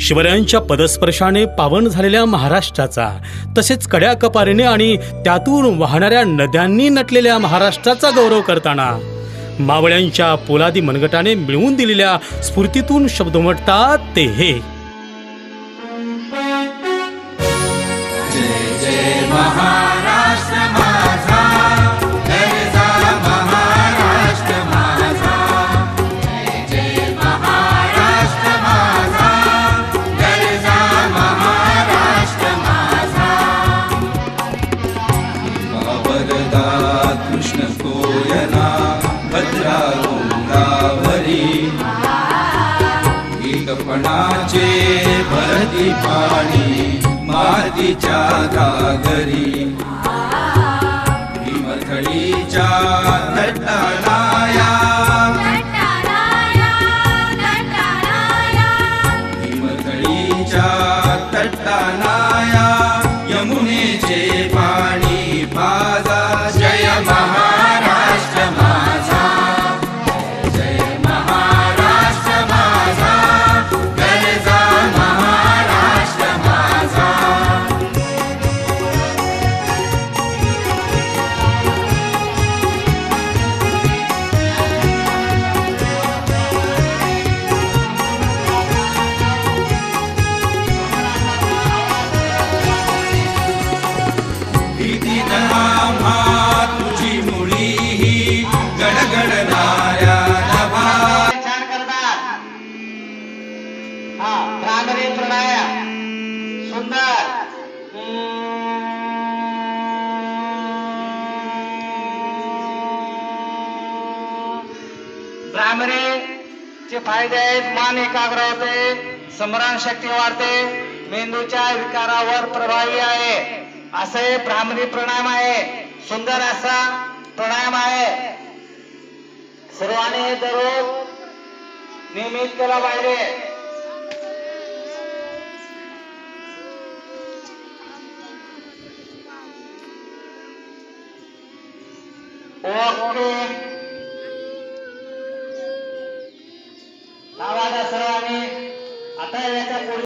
शिवरायांच्या पदस्पर्शाने पावन झालेल्या महाराष्ट्राचा, तसेच कड्या कपारीने आणि त्यातून वाहणाऱ्या नद्यांनी नटलेल्या महाराष्ट्राचा गौरव करताना मावळ्यांच्या पोलादी मनगटाने मिळवून दिलेल्या स्फूर्तीतून शब्द उमटतात ते हे. जय जय महाराष्ट्र माझा, गरजा महाराष्ट्र माझा. जय जय महाराष्ट्र माझा, गरजा महाराष्ट्र माझा. वरदा कृष्ण कोयना भद्रा गंगावरी, एकपणाचे भरती पाणी मातीच्या घागरी. भीमथडीच्या तटालाया, भीमथडीच्या तटालाया, यमुनेचे पाणी पाजा. जय महाराष्ट्र माझा, जय महाराष्ट्र माझा, गरजा महाराष्ट्र माझा. भीती तळामा तुझी मुळी ही गडगडणाऱ्या नभा. छान करतात. हा भ्रामरी प्रणय सुंदर. भ्रामरीचे फायदे आहेत. मन एकाग्र होते, स्मरण शक्ती वाढते, मेंदूच्या विकारावर प्रभावी आहे. असे भ्रामरी प्राणायाम आहे. सुंदर असा प्राणायाम आहे. सर्वांनी हे दररोज नियमित केला पाहिजे. ओके.